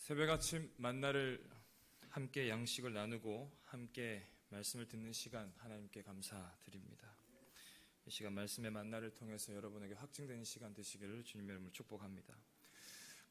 새벽 아침 만나를 함께 양식을 나누고 함께 말씀을 듣는 시간 하나님께 감사드립니다. 이 시간 말씀의 만나를 통해서 여러분에게 확증되는 시간 되시기를 주님의 이름으로 축복합니다.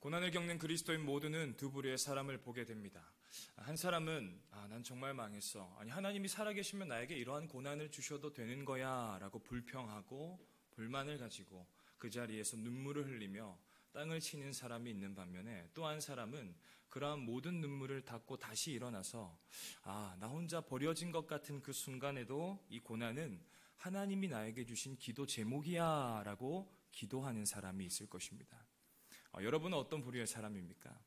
고난을 겪는 그리스도인 모두는 두 부류의 사람을 보게 됩니다. 한 사람은 난 정말 망했어. 아니 하나님이 살아계시면 나에게 이러한 고난을 주셔도 되는 거야 라고 불평하고 불만을 가지고 그 자리에서 눈물을 흘리며 땅을 치는 사람이 있는 반면에 또 한 사람은 그러한 모든 눈물을 닦고 다시 일어나서 나 혼자 버려진 것 같은 그 순간에도 이 고난은 하나님이 나에게 주신 기도 제목이야 라고 기도하는 사람이 있을 것입니다. 여러분은 어떤 부류의 사람입니까?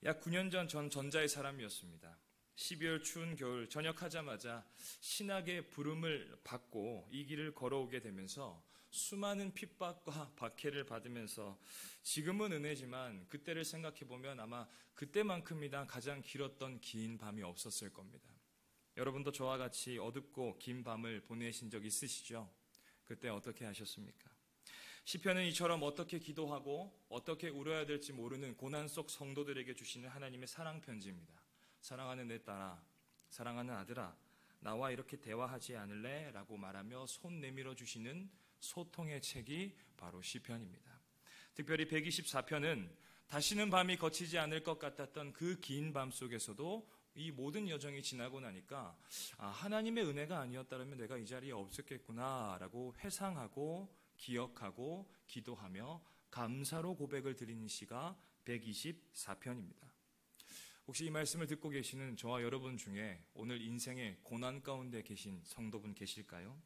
약 9년 전 전 전자의 사람이었습니다. 12월 추운 겨울 전역하자마자 신학의 부름을 받고 이 길을 걸어오게 되면서 수많은 핍박과 박해를 받으면서 지금은 은혜지만 그때를 생각해보면 아마 그때만큼이나 가장 길었던 긴 밤이 없었을 겁니다. 여러분도 저와 같이 어둡고 긴 밤을 보내신 적 있으시죠? 그때 어떻게 하셨습니까? 시편은 이처럼 어떻게 기도하고 어떻게 울어야 될지 모르는 고난 속 성도들에게 주시는 하나님의 사랑 편지입니다. 사랑하는 내 딸아, 사랑하는 아들아, 나와 이렇게 대화하지 않을래? 라고 말하며 손 내밀어 주시는 소통의 책이 바로 시편입니다. 특별히 124편은 다시는 밤이 거치지 않을 것 같았던 그 긴 밤 속에서도 이 모든 여정이 지나고 나니까 하나님의 은혜가 아니었다면 내가 이 자리에 없었겠구나 라고 회상하고 기억하고 기도하며 감사로 고백을 드리는 시가 124편입니다. 혹시 이 말씀을 듣고 계시는 저와 여러분 중에 오늘 인생의 고난 가운데 계신 성도분 계실까요?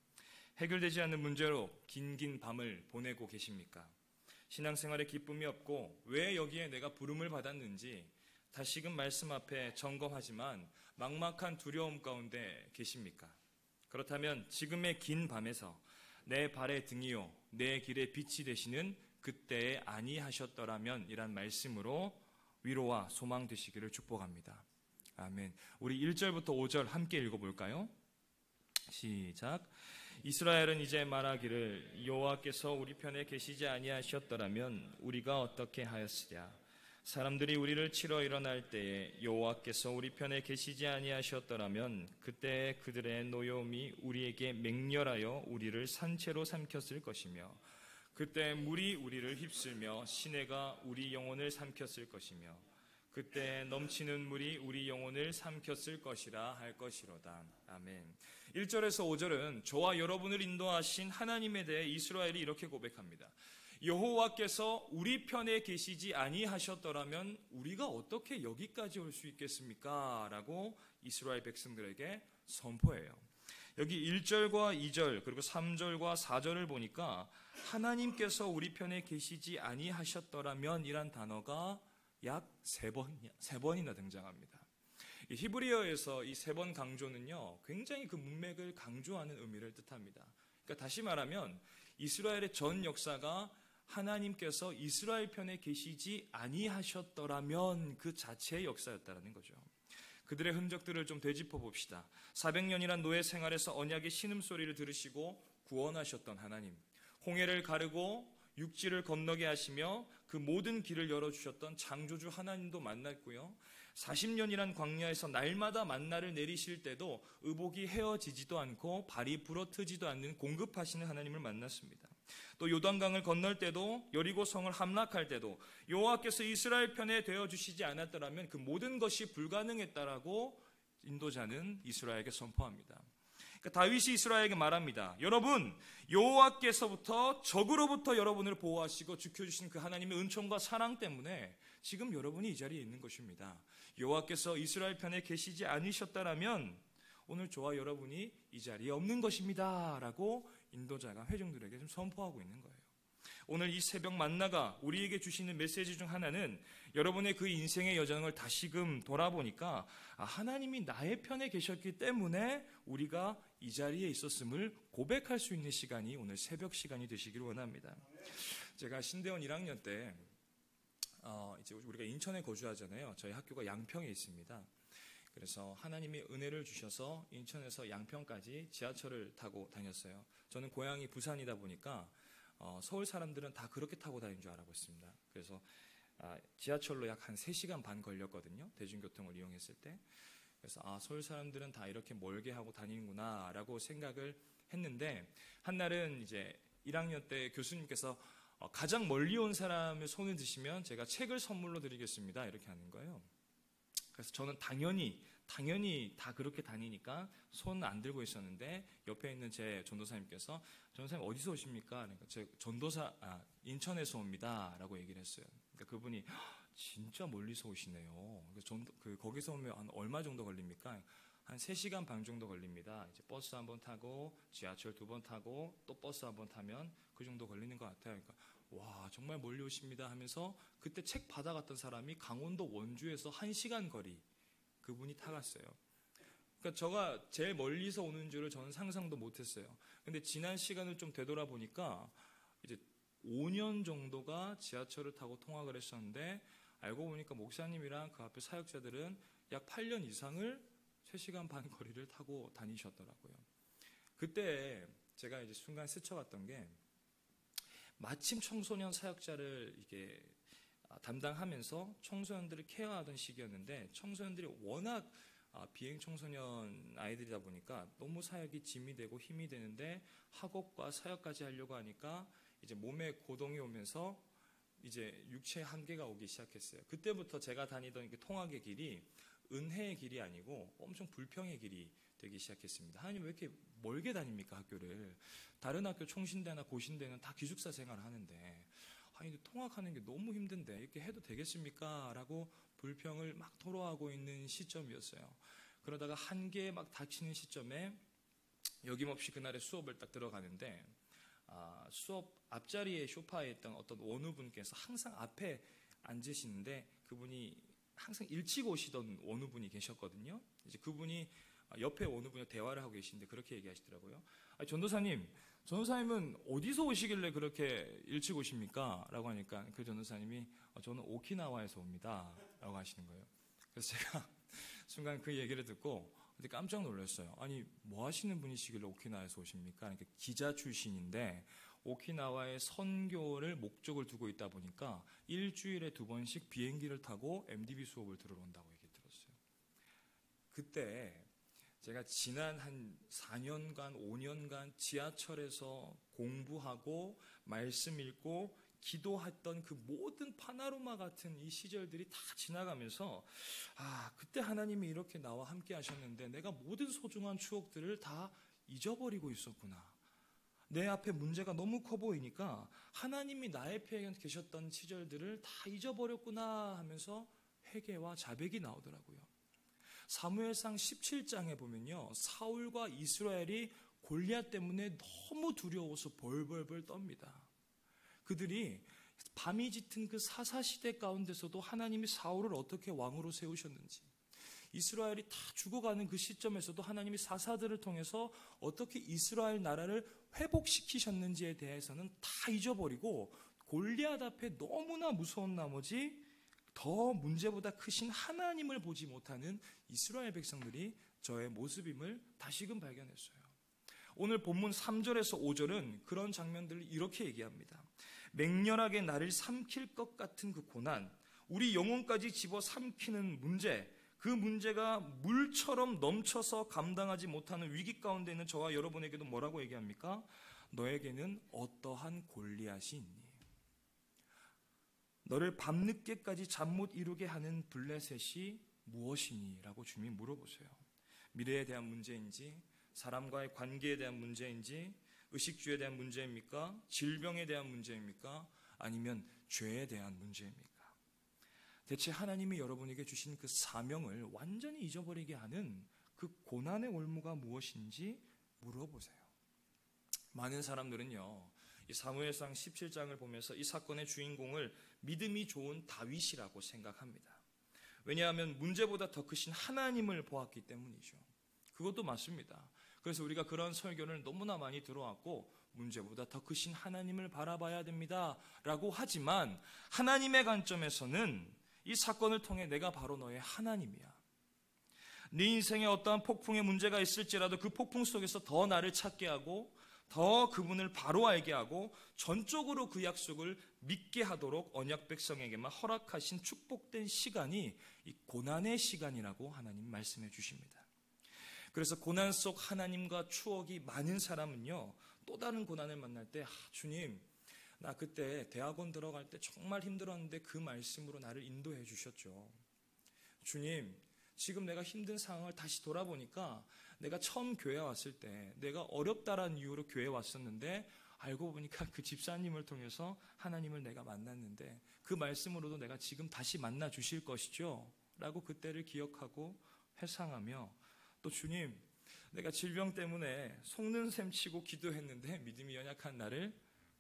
해결되지 않는 문제로 긴 밤을 보내고 계십니까? 신앙생활에 기쁨이 없고 왜 여기에 내가 부름을 받았는지 다시금 말씀 앞에 점검하지만 막막한 두려움 가운데 계십니까? 그렇다면 지금의 긴 밤에서 내 발의 등이요 내 길의 빛이 되시는 그때에 아니하셨더라면 이란 말씀으로 위로와 소망 되시기를 축복합니다. 아멘. 우리 1절부터 5절 함께 읽어볼까요? 시작. 이스라엘은 이제 말하기를 여호와께서 우리 편에 계시지 아니하셨더라면 우리가 어떻게 하였으랴. 사람들이 우리를 치러 일어날 때에 여호와께서 우리 편에 계시지 아니하셨더라면 그때 그들의 노여움이 우리에게 맹렬하여 우리를 산채로 삼켰을 것이며 그때 물이 우리를 휩쓸며 시내가 우리 영혼을 삼켰을 것이며 그때 넘치는 물이 우리 영혼을 삼켰을 것이라 할 것이로다. 아멘. 1절에서 5절은 저와 여러분을 인도하신 하나님에 대해 이스라엘이 이렇게 고백합니다. 여호와께서 우리 편에 계시지 아니하셨더라면 우리가 어떻게 여기까지 올 수 있겠습니까? 라고 이스라엘 백성들에게 선포해요. 여기 1절과 2절 그리고 3절과 4절을 보니까 하나님께서 우리 편에 계시지 아니하셨더라면 이란 단어가 약 3번이나 등장합니다. 히브리어에서 이 3번 강조는요 굉장히 그 문맥을 강조하는 의미를 뜻합니다. 그러니까 다시 말하면 이스라엘의 전 역사가 하나님께서 이스라엘 편에 계시지 아니하셨더라면 그 자체의 역사였다는 거죠. 그들의 흔적들을 좀 되짚어 봅시다. 400년이란 노예 생활에서 언약의 신음소리를 들으시고 구원하셨던 하나님, 홍해를 가르고 육지를 건너게 하시며 그 모든 길을 열어주셨던 창조주 하나님도 만났고요. 40년이란 광야에서 날마다 만나를 내리실 때도 의복이 헤어지지도 않고 발이 부러뜨지도 않는 공급하시는 하나님을 만났습니다. 또 요단강을 건널 때도 여리고 성을 함락할 때도 여호와께서 이스라엘 편에 되어주시지 않았더라면 그 모든 것이 불가능했다라고 인도자는 이스라엘에게 선포합니다. 그러니까 다윗이 이스라엘에게 말합니다. 여러분, 여호와께서부터 적으로부터 여러분을 보호하시고 지켜주신 그 하나님의 은총과 사랑 때문에 지금 여러분이 이 자리에 있는 것입니다. 여호와께서 이스라엘 편에 계시지 않으셨다라면 오늘 저와 여러분이 이 자리에 없는 것입니다. 라고 인도자가 회중들에게 좀 선포하고 있는 거예요. 오늘 이 새벽 만나가 우리에게 주시는 메시지 중 하나는 여러분의 그 인생의 여정을 다시금 돌아보니까 하나님이 나의 편에 계셨기 때문에 우리가 이 자리에 있었음을 고백할 수 있는 시간이 오늘 새벽 시간이 되시기를 원합니다. 제가 신대원 1학년 때 이제 우리가 인천에 거주하잖아요. 저희 학교가 양평에 있습니다. 그래서 하나님이 은혜를 주셔서 인천에서 양평까지 지하철을 타고 다녔어요. 저는 고향이 부산이다 보니까 서울 사람들은 다 그렇게 타고 다니는 줄 알고 있습니다. 그래서 지하철로 약 한 3시간 반 걸렸거든요. 대중교통을 이용했을 때. 그래서 서울 사람들은 다 이렇게 멀게 하고 다니는구나 라고 생각을 했는데, 한날은 이제 1학년 때 교수님께서 가장 멀리 온 사람의 손을 드시면 제가 책을 선물로 드리겠습니다 이렇게 하는 거예요. 그래서 저는 당연히 다 그렇게 다니니까 손 안 들고 있었는데, 옆에 있는 제 전도사님께서 전도사님 어디서 오십니까? 그러니까 제 인천에서 옵니다 라고 얘기를 했어요. 그러니까 그분이 진짜 멀리서 오시네요. 거기서 오면 한 얼마 정도 걸립니까? 한 3시간 반 정도 걸립니다. 이제 버스 한 번 타고 지하철 2번 타고 또 버스 한 번 타면 그 정도 걸리는 것 같아요. 그러니까 와, 정말 멀리 오십니다 하면서, 그때 책 받아갔던 사람이 강원도 원주에서 1시간 거리 그분이 타갔어요. 그러니까 제가 제일 멀리서 오는 줄을 저는 상상도 못했어요. 근데 지난 시간을 좀 되돌아보니까 이제 5년 정도가 지하철을 타고 통학을 했었는데, 알고 보니까 목사님이랑 그 앞에 사역자들은 약 8년 이상을 3시간 반 거리를 타고 다니셨더라고요. 그때 제가 이제 순간 스쳐갔던 게, 마침 청소년 사역자를 이게 담당하면서 청소년들을 케어하던 시기였는데, 청소년들이 워낙 비행 청소년 아이들이다 보니까 너무 사역이 짐이 되고 힘이 되는데, 학업과 사역까지 하려고 하니까 이제 몸에 고동이 오면서 이제 육체의 한계가 오기 시작했어요. 그때부터 제가 다니던 통학의 길이 은혜의 길이 아니고 엄청 불평의 길이 되기 시작했습니다. 하나님 왜 이렇게 멀게 다닙니까, 학교를? 다른 학교 총신대나 고신대는 다 기숙사 생활을 하는데, 아니 통학하는 게 너무 힘든데 이렇게 해도 되겠습니까? 라고 불평을 막 토로하고 있는 시점이었어요. 그러다가 한계에 막 닥치는 시점에 여김없이 그날의 수업을 딱 들어가는데, 수업 앞자리에 소파에 있던 어떤 원우분께서 항상 앞에 앉으시는데, 그분이 항상 일찍 오시던 원우분이 계셨거든요. 이제 그분이 옆에 원우분과 대화를 하고 계시는데 그렇게 얘기하시더라고요. 전도사님은 어디서 오시길래 그렇게 일찍 오십니까? 라고 하니까 그 전도사님이 저는 오키나와에서 옵니다 라고 하시는 거예요. 그래서 제가 순간 그 얘기를 듣고 깜짝 놀랐어요. 아니 뭐 하시는 분이시길래 오키나와에서 오십니까? 그러니까 기자 출신인데 오키나와의 선교를 목적을 두고 있다 보니까 일주일에 2번씩 비행기를 타고 MDB 수업을 들으러 온다고 얘기 들었어요. 그때 제가 지난 한 4년간 5년간 지하철에서 공부하고 말씀 읽고 기도했던 그 모든 파나로마 같은 이 시절들이 다 지나가면서, 그때 하나님이 이렇게 나와 함께 하셨는데 내가 모든 소중한 추억들을 다 잊어버리고 있었구나. 내 앞에 문제가 너무 커 보이니까 하나님이 나의 옆에 계셨던 시절들을 다 잊어버렸구나 하면서 회개와 자백이 나오더라고요. 사무엘상 17장에 보면요, 사울과 이스라엘이 골리앗 때문에 너무 두려워서 벌벌벌 떱니다. 그들이 밤이 짙은 그 사사시대 가운데서도 하나님이 사울을 어떻게 왕으로 세우셨는지, 이스라엘이 다 죽어가는 그 시점에서도 하나님이 사사들을 통해서 어떻게 이스라엘 나라를 회복시키셨는지에 대해서는 다 잊어버리고 골리앗 앞에 너무나 무서운 나머지 더 문제보다 크신 하나님을 보지 못하는 이스라엘 백성들이 저의 모습임을 다시금 발견했어요. 오늘 본문 3절에서 5절은 그런 장면들을 이렇게 얘기합니다. 맹렬하게 나를 삼킬 것 같은 그 고난, 우리 영혼까지 집어삼키는 문제, 그 문제가 물처럼 넘쳐서 감당하지 못하는 위기 가운데 있는 저와 여러분에게도 뭐라고 얘기합니까? 너에게는 어떠한 골리앗이 있니? 너를 밤늦게까지 잠 못 이루게 하는 블레셋이 무엇이니? 라고 주님이 물어보세요. 미래에 대한 문제인지, 사람과의 관계에 대한 문제인지, 의식주에 대한 문제입니까? 질병에 대한 문제입니까? 아니면 죄에 대한 문제입니까? 대체 하나님이 여러분에게 주신 그 사명을 완전히 잊어버리게 하는 그 고난의 올무가 무엇인지 물어보세요. 많은 사람들은요, 이 사무엘상 17장을 보면서 이 사건의 주인공을 믿음이 좋은 다윗이라고 생각합니다. 왜냐하면 문제보다 더 크신 하나님을 보았기 때문이죠. 그것도 맞습니다. 그래서 우리가 그런 설교를 너무나 많이 들어왔고, 문제보다 더 크신 하나님을 바라봐야 됩니다 라고 하지만, 하나님의 관점에서는 이 사건을 통해 내가 바로 너의 하나님이야. 네 인생에 어떠한 폭풍의 문제가 있을지라도 그 폭풍 속에서 더 나를 찾게 하고 더 그분을 바로 알게 하고 전적으로 그 약속을 믿게 하도록 언약 백성에게만 허락하신 축복된 시간이 이 고난의 시간이라고 하나님 말씀해 주십니다. 그래서 고난 속 하나님과 추억이 많은 사람은요, 또 다른 고난을 만날 때 주님, 나 그때 대학원 들어갈 때 정말 힘들었는데 그 말씀으로 나를 인도해 주셨죠. 주님, 지금 내가 힘든 상황을 다시 돌아보니까 내가 처음 교회 왔을 때 내가 어렵다라는 이유로 교회 왔었는데 알고 보니까 그 집사님을 통해서 하나님을 내가 만났는데 그 말씀으로도 내가 지금 다시 만나 주실 것이죠 라고 그때를 기억하고 회상하며, 또 주님, 내가 질병 때문에 속는 셈 치고 기도했는데 믿음이 연약한 나를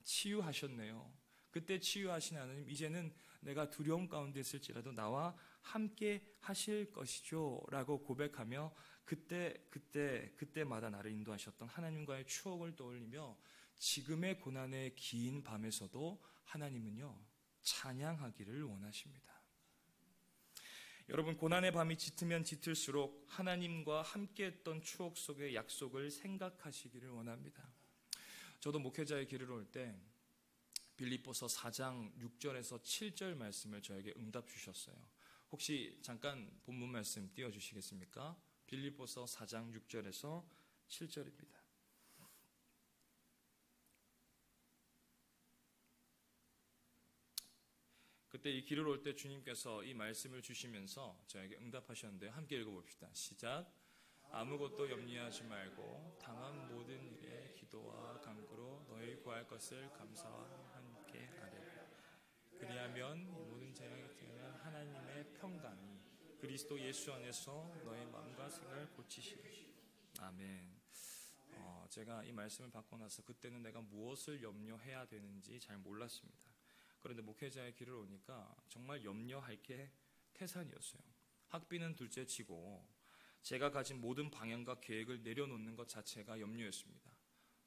치유하셨네요. 그때 치유하신 하나님, 이제는 내가 두려움 가운데 있을지라도 나와 함께 하실 것이죠 라고 고백하며 그때마다 나를 인도하셨던 하나님과의 추억을 떠올리며 지금의 고난의 긴 밤에서도 하나님은요, 찬양하기를 원하십니다. 여러분, 고난의 밤이 짙으면 짙을수록 하나님과 함께했던 추억 속의 약속을 생각하시기를 원합니다. 저도 목회자의 길을 올 때 빌립보서 4장 6절에서 7절 말씀을 저에게 응답 주셨어요. 혹시 잠깐 본문 말씀 띄워주시겠습니까? 빌립보서 4장 6절에서 7절입니다. 그때 이 길을 올 때 주님께서 이 말씀을 주시면서 저에게 응답하셨는데 함께 읽어봅시다. 시작. 아무것도 염려하지 말고 다만 모든 일에 기도와 간구로 너희 구할 것을 감사와 함께 하리라. 그리하면 모든 재앙에 뛰어난 하나님의 평강이 그리스도 예수 안에서 너의 마음과 생각을 고치시리. 아멘. 제가 이 말씀을 받고 나서 그때는 내가 무엇을 염려해야 되는지 잘 몰랐습니다. 그런데 목회자의 길을 오니까 정말 염려할 게 태산이었어요. 학비는 둘째치고 제가 가진 모든 방향과 계획을 내려놓는 것 자체가 염려였습니다.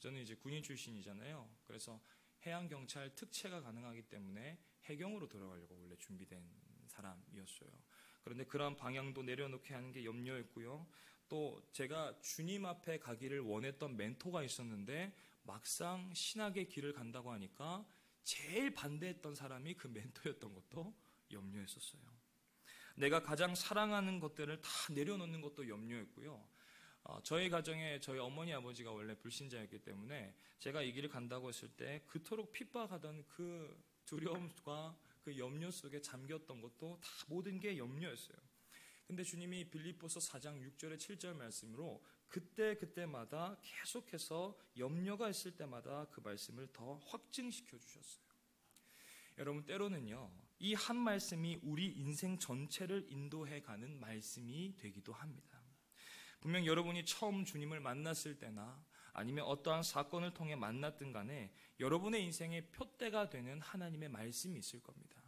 저는 이제 군인 출신이잖아요. 그래서 해양경찰 특채가 가능하기 때문에 해경으로 들어가려고 원래 준비된 사람이었어요. 그런데 그런 방향도 내려놓게 하는 게 염려였고요. 또 제가 주님 앞에 가기를 원했던 멘토가 있었는데 막상 신학의 길을 간다고 하니까 제일 반대했던 사람이 그 멘토였던 것도 염려했었어요. 내가 가장 사랑하는 것들을 다 내려놓는 것도 염려했고요. 저희 가정에 저희 어머니 아버지가 원래 불신자였기 때문에 제가 이 길을 간다고 했을 때 그토록 핍박하던 그 두려움과 그 염려 속에 잠겼던 것도 다 모든 게 염려였어요. 근데 주님이 빌립보서 4장 6절에 7절 말씀으로 그때마다 계속해서 염려가 있을 때마다 그 말씀을 더 확증시켜 주셨어요. 여러분, 때로는요, 이 한 말씀이 우리 인생 전체를 인도해 가는 말씀이 되기도 합니다. 분명 여러분이 처음 주님을 만났을 때나 아니면 어떠한 사건을 통해 만났든 간에 여러분의 인생의 표대가 되는 하나님의 말씀이 있을 겁니다.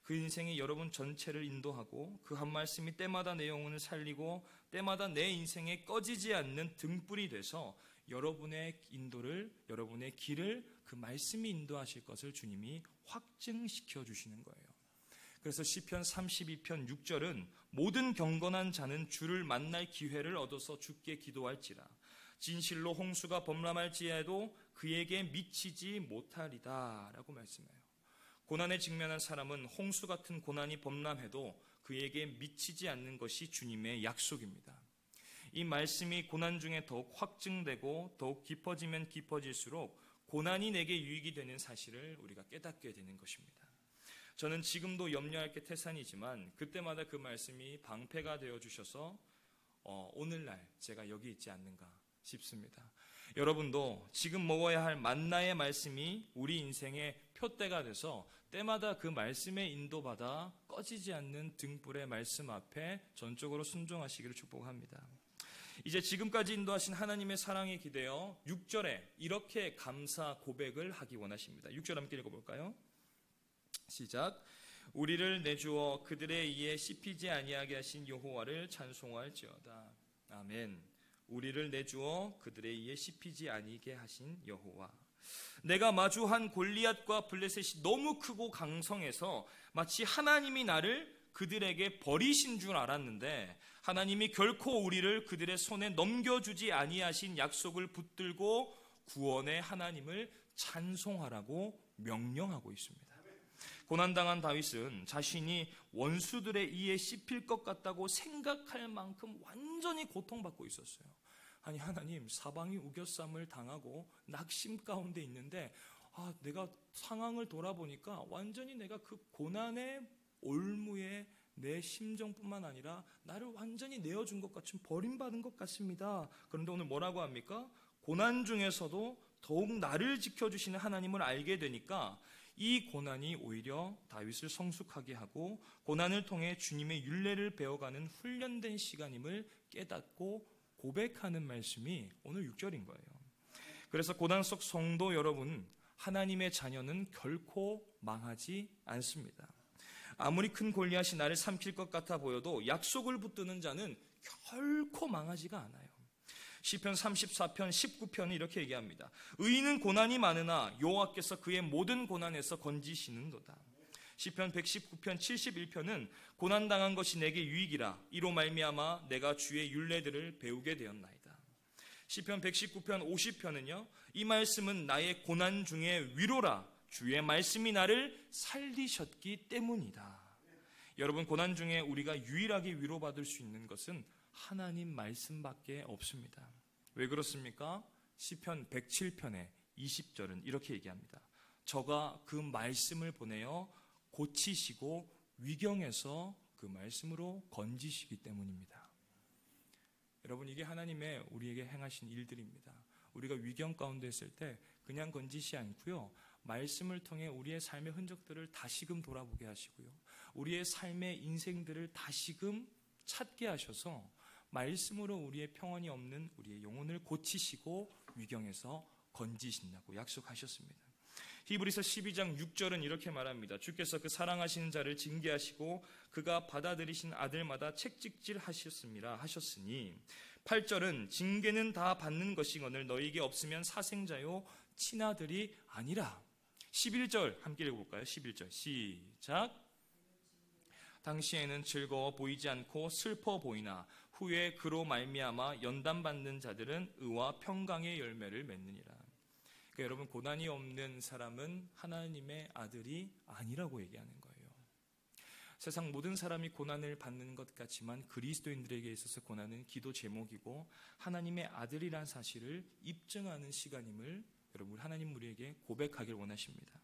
그 인생이 여러분 전체를 인도하고 그 한 말씀이 때마다 내 영혼을 살리고 때마다 내 인생에 꺼지지 않는 등불이 돼서 여러분의 인도를, 여러분의 길을 그 말씀이 인도하실 것을 주님이 확증시켜 주시는 거예요. 그래서 시편 32편 6절은 모든 경건한 자는 주를 만날 기회를 얻어서 주께 기도할지라. 진실로 홍수가 범람할지라도 그에게 미치지 못하리다 라고 말씀해요. 고난에 직면한 사람은 홍수 같은 고난이 범람해도 그에게 미치지 않는 것이 주님의 약속입니다. 이 말씀이 고난 중에 더욱 확증되고 더욱 깊어지면 깊어질수록 고난이 내게 유익이 되는 사실을 우리가 깨닫게 되는 것입니다. 저는 지금도 염려할 게 태산이지만 그때마다 그 말씀이 방패가 되어주셔서 오늘날 제가 여기 있지 않는가 싶습니다. 여러분도 지금 먹어야 할 만나의 말씀이 우리 인생의 표대가 돼서 때마다 그 말씀에 인도받아 꺼지지 않는 등불의 말씀 앞에 전적으로 순종하시기를 축복합니다. 이제 지금까지 인도하신 하나님의 사랑에 기대어 6절에 이렇게 감사 고백을 하기 원하십니다. 6절 함께 읽어볼까요? 시작. 우리를 내주어 그들의 이에 씹히지 아니하게 하신 여호와를 찬송할지어다. 아멘. 우리를 내주어 그들의 이에 씹히지 아니게 하신 여호와. 내가 마주한 골리앗과 블레셋이 너무 크고 강성해서 마치 하나님이 나를 그들에게 버리신 줄 알았는데 하나님이 결코 우리를 그들의 손에 넘겨주지 아니하신 약속을 붙들고 구원의 하나님을 찬송하라고 명령하고 있습니다. 고난당한 다윗은 자신이 원수들에 의해 씹힐 것 같다고 생각할 만큼 완전히 고통받고 있었어요. 아니, 하나님, 사방이 우겨쌈을 당하고 낙심 가운데 있는데 내가 상황을 돌아보니까 완전히 내가 그 고난의 올무에 내 심정뿐만 아니라 나를 완전히 내어준 것 같은, 버림받은 것 같습니다. 그런데 오늘 뭐라고 합니까? 고난 중에서도 더욱 나를 지켜주시는 하나님을 알게 되니까 이 고난이 오히려 다윗을 성숙하게 하고 고난을 통해 주님의 율례를 배워가는 훈련된 시간임을 깨닫고 고백하는 말씀이 오늘 6절인 거예요. 그래서 고난 속 성도 여러분, 하나님의 자녀는 결코 망하지 않습니다. 아무리 큰 골리앗이 나를 삼킬 것 같아 보여도 약속을 붙드는 자는 결코 망하지가 않아요. 시편 34편 19편이 이렇게 얘기합니다. 의인은 고난이 많으나 여호와께서 그의 모든 고난에서 건지시는도다. 시편 119편 71편은 고난당한 것이 내게 유익이라 이로 말미암아 내가 주의 율례들을 배우게 되었나이다. 시편 119편 50편은요, 이 말씀은 나의 고난 중에 위로라, 주의 말씀이 나를 살리셨기 때문이다. 여러분, 고난 중에 우리가 유일하게 위로받을 수 있는 것은 하나님 말씀밖에 없습니다. 왜 그렇습니까? 시편 107편의 20절은 이렇게 얘기합니다. 저가 그 말씀을 보내어 고치시고 위경에서 그 말씀으로 건지시기 때문입니다. 여러분, 이게 하나님의 우리에게 행하신 일들입니다. 우리가 위경 가운데 있을 때 그냥 건지시 않고요, 말씀을 통해 우리의 삶의 흔적들을 다시금 돌아보게 하시고요, 우리의 삶의 인생들을 다시금 찾게 하셔서 말씀으로 우리의 평안이 없는 우리의 영혼을 고치시고 위경에서 건지신다고 약속하셨습니다. 히브리서 12장 6절은 이렇게 말합니다. 주께서 그 사랑하시는 자를 징계하시고 그가 받아들이신 아들마다 책찍질 하셨으니 8절은 징계는 다 받는 것이거늘 너희에게 없으면 사생자요 친아들이 아니라. 11절 함께 읽어볼까요? 11절 시작. 당시에는 즐거워 보이지 않고 슬퍼 보이나 후에 그로 말미암아 연단받는 자들은 의와 평강의 열매를 맺느니라. 그러니까 여러분, 고난이 없는 사람은 하나님의 아들이 아니라고 얘기하는 거예요. 세상 모든 사람이 고난을 받는 것 같지만 그리스도인들에게 있어서 고난은 기도 제목이고 하나님의 아들이란 사실을 입증하는 시간임을 여러분, 하나님 우리에게 고백하길 원하십니다.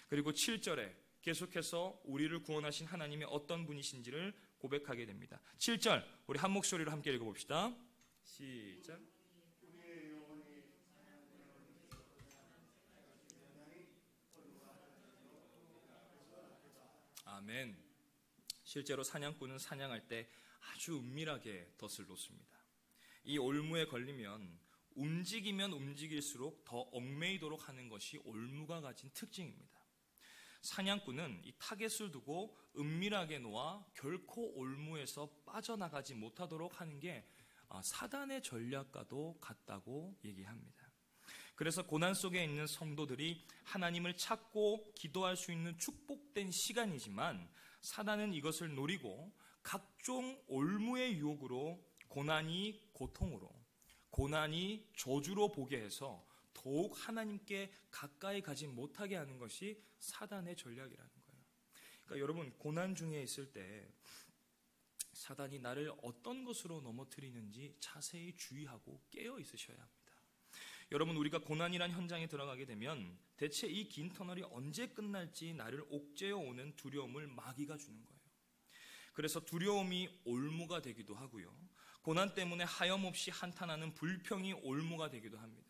그리고 7절에 계속해서 우리를 구원하신 하나님이 어떤 분이신지를 고백하게 됩니다. 7절 우리 한 목소리로 함께 읽어봅시다. 시작. 아멘. 실제로 사냥꾼은 사냥할 때 아주 은밀하게 덫을 놓습니다. 이 올무에 걸리면 움직이면 움직일수록 더 얽매이도록 하는 것이 올무가 가진 특징입니다. 사냥꾼은 이 타겟을 두고 은밀하게 놓아 결코 올무에서 빠져나가지 못하도록 하는 게 사단의 전략과도 같다고 얘기합니다. 그래서 고난 속에 있는 성도들이 하나님을 찾고 기도할 수 있는 축복된 시간이지만 사단은 이것을 노리고 각종 올무의 유혹으로 고난이 고통으로, 고난이 저주로 보게 해서 더욱 하나님께 가까이 가지 못하게 하는 것이 사단의 전략이라는 거예요. 그러니까 여러분, 고난 중에 있을 때 사단이 나를 어떤 것으로 넘어뜨리는지 자세히 주의하고 깨어 있으셔야 합니다. 여러분, 우리가 고난이란 현장에 들어가게 되면 대체 이 긴 터널이 언제 끝날지 나를 옥죄어 오는 두려움을 마귀가 주는 거예요. 그래서 두려움이 올무가 되기도 하고요, 고난 때문에 하염없이 한탄하는 불평이 올무가 되기도 합니다.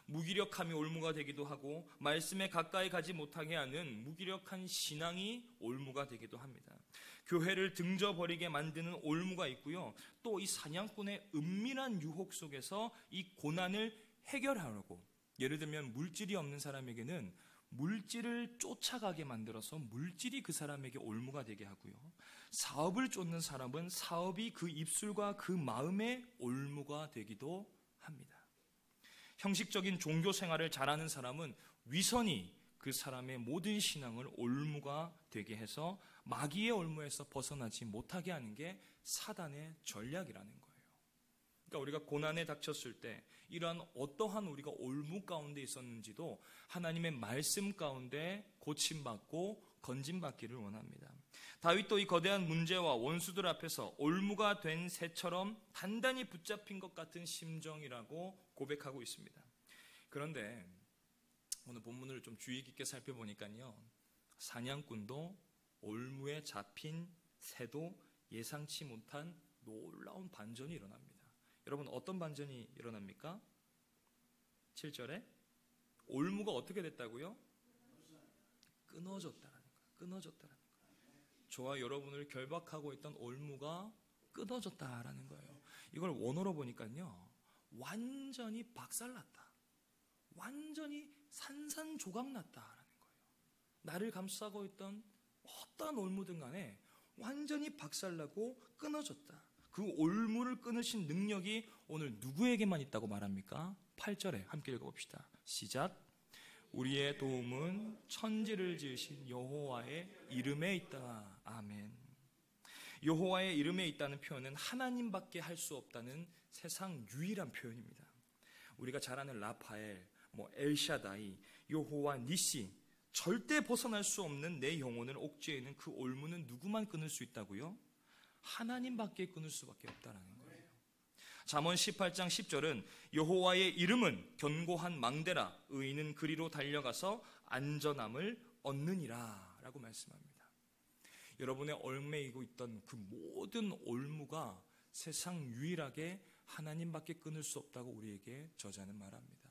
무기력함이 올무가 되기도 하고 말씀에 가까이 가지 못하게 하는 무기력한 신앙이 올무가 되기도 합니다. 교회를 등져버리게 만드는 올무가 있고요, 또 이 사냥꾼의 은밀한 유혹 속에서 이 고난을 해결하려고, 예를 들면 물질이 없는 사람에게는 물질을 쫓아가게 만들어서 물질이 그 사람에게 올무가 되게 하고요, 사업을 쫓는 사람은 사업이 그 입술과 그 마음의 올무가 되기도 합니다. 형식적인 종교 생활을 잘하는 사람은 위선이 그 사람의 모든 신앙을 올무가 되게 해서 마귀의 올무에서 벗어나지 못하게 하는 게 사단의 전략이라는 거예요. 그러니까 우리가 고난에 닥쳤을 때 이러한 어떠한 우리가 올무 가운데 있었는지도 하나님의 말씀 가운데 고침받고 건짐받기를 원합니다. 다윗도 이 거대한 문제와 원수들 앞에서 올무가 된 새처럼 단단히 붙잡힌 것 같은 심정이라고 고백하고 있습니다. 그런데 오늘 본문을 좀 주의 깊게 살펴보니까요, 사냥꾼도 올무에 잡힌 새도 예상치 못한 놀라운 반전이 일어납니다. 여러분, 어떤 반전이 일어납니까? 7절에 올무가 어떻게 됐다고요? 끊어졌다라는 거예요. 끊어졌다라는 거예요. 저와 여러분을 결박하고 있던 올무가 끊어졌다라는 거예요. 이걸 원어로 보니까요, 완전히 박살났다, 완전히 산산조각났다라는 거예요. 나를 감싸고 있던 어떠한 올무든 간에 완전히 박살나고 끊어졌다. 그 올무를 끊으신 능력이 오늘 누구에게만 있다고 말합니까? 8절에 함께 읽어봅시다. 시작. 우리의 도움은 천지를 지으신 여호와의 이름에 있다. 아멘. 여호와의 이름에 있다는 표현은 하나님밖에 할 수 없다는 세상 유일한 표현입니다. 우리가 잘 아는 라파엘, 엘샤다이, 여호와 니시, 절대 벗어날 수 없는 내 영혼을 옥죄에 있는 그 올무는 누구만 끊을 수 있다고요? 하나님밖에 끊을 수밖에 없다는 거예요. 잠언 18장 10절은 여호와의 이름은 견고한 망대라, 의인은 그리로 달려가서 안전함을 얻느니라 라고 말씀합니다. 여러분의 얽매이고 있던 그 모든 올무가 세상 유일하게 하나님밖에 끊을 수 없다고 우리에게 저자는 말합니다.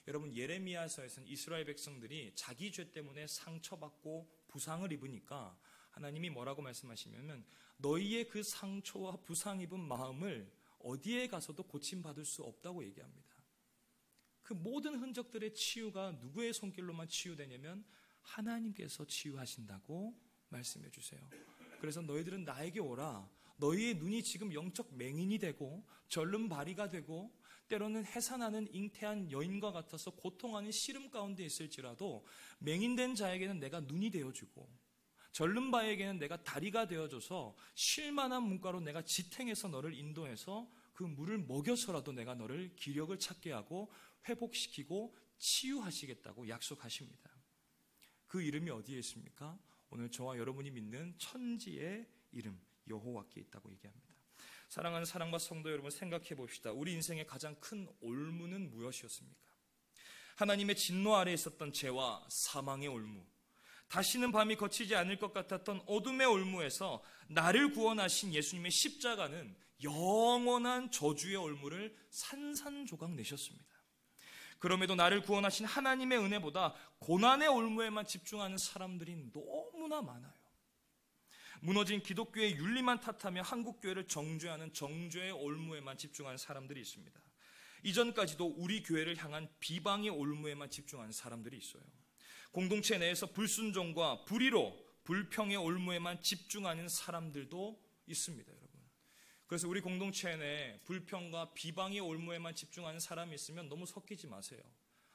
여러분, 예레미야서에서는 이스라엘 백성들이 자기 죄 때문에 상처받고 부상을 입으니까 하나님이 뭐라고 말씀하시냐면 너희의 그 상처와 부상 입은 마음을 어디에 가서도 고침받을 수 없다고 얘기합니다. 그 모든 흔적들의 치유가 누구의 손길로만 치유되냐면 하나님께서 치유하신다고 말씀해 주세요. 그래서 너희들은 나에게 오라. 너희의 눈이 지금 영적 맹인이 되고 절름발이가 되고 때로는 해산하는 잉태한 여인과 같아서 고통하는 시름 가운데 있을지라도 맹인된 자에게는 내가 눈이 되어주고 절름바에게는 내가 다리가 되어줘서 쉴만한 문가로 내가 지탱해서 너를 인도해서 그 물을 먹여서라도 내가 너를 기력을 찾게 하고 회복시키고 치유하시겠다고 약속하십니다. 그 이름이 어디에 있습니까? 오늘 저와 여러분이 믿는 천지의 이름 여호와께 있다고 얘기합니다. 사랑하는 사랑과 성도 여러분, 생각해 봅시다. 우리 인생의 가장 큰 올무는 무엇이었습니까? 하나님의 진노 아래에 있었던 죄와 사망의 올무, 다시는 밤이 거치지 않을 것 같았던 어둠의 올무에서 나를 구원하신 예수님의 십자가는 영원한 저주의 올무를 산산조각 내셨습니다. 그럼에도 나를 구원하신 하나님의 은혜보다 고난의 올무에만 집중하는 사람들이 너무나 많아요. 무너진 기독교의 윤리만 탓하며 한국교회를 정죄하는 정죄의 올무에만 집중하는 사람들이 있습니다. 이전까지도 우리 교회를 향한 비방의 올무에만 집중하는 사람들이 있어요. 공동체 내에서 불순종과 불의로 불평의 올무에만 집중하는 사람들도 있습니다, 여러분. 그래서 우리 공동체 내에 불평과 비방의 올무에만 집중하는 사람이 있으면 너무 섞이지 마세요.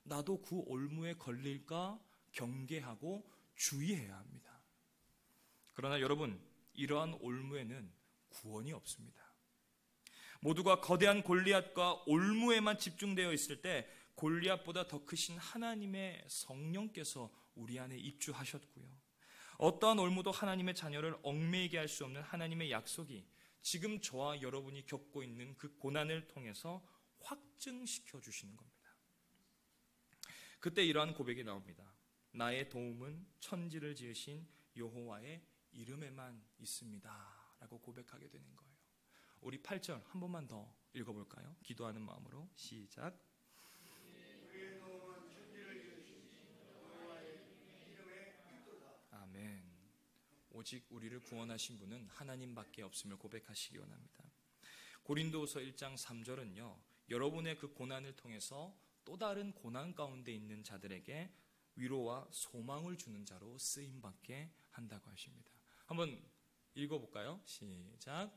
나도 그 올무에 걸릴까 경계하고 주의해야 합니다. 그러나 여러분, 이러한 올무에는 구원이 없습니다. 모두가 거대한 골리앗과 올무에만 집중되어 있을 때 골리앗보다 더 크신 하나님의 성령께서 우리 안에 입주하셨고요. 어떠한 올무도 하나님의 자녀를 얽매이게 할 수 없는 하나님의 약속이 지금 저와 여러분이 겪고 있는 그 고난을 통해서 확증시켜 주시는 겁니다. 그때 이러한 고백이 나옵니다. 나의 도움은 천지를 지으신 여호와의 이름에만 있습니다 라고 고백하게 되는 거예요. 우리 8절 한 번만 더 읽어볼까요? 기도하는 마음으로 시작. 아멘. 오직 우리를 구원하신 분은 하나님밖에 없음을 고백하시기 원합니다. 고린도후서 1장 3절은요, 여러분의 그 고난을 통해서 또 다른 고난 가운데 있는 자들에게 위로와 소망을 주는 자로 쓰임받게 한다고 하십니다. 한번 읽어볼까요? 시작.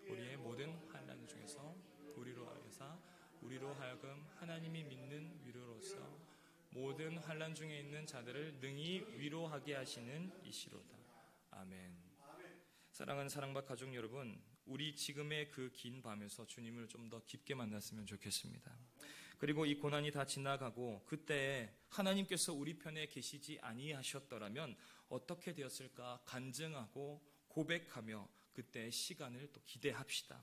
우리의 모든 환난 중에서 우리로 하여금 하나님이 믿는 위로로서 모든 환난 중에 있는 자들을 능히 위로하게 하시는 이시로다. 아멘. 사랑하는 사랑받 가족 여러분, 우리 지금의 그 긴 밤에서 주님을 좀 더 깊게 만났으면 좋겠습니다. 그리고 이 고난이 다 지나가고 그때 하나님께서 우리 편에 계시지 아니하셨더라면 어떻게 되었을까 간증하고 고백하며 그때의 시간을 또 기대합시다.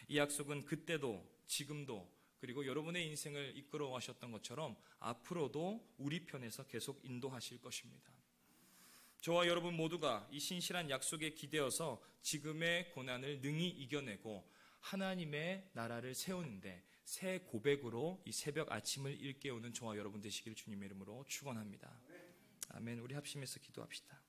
이 약속은 그때도 지금도 그리고 여러분의 인생을 이끌어 가셨던 것처럼 앞으로도 우리 편에서 계속 인도하실 것입니다. 저와 여러분 모두가 이 신실한 약속에 기대어서 지금의 고난을 능히 이겨내고 하나님의 나라를 세우는데 새 고백으로 이 새벽 아침을 일깨우는 저와 여러분 되시길 주님의 이름으로 축원합니다. 아멘. 우리 합심해서 기도합시다.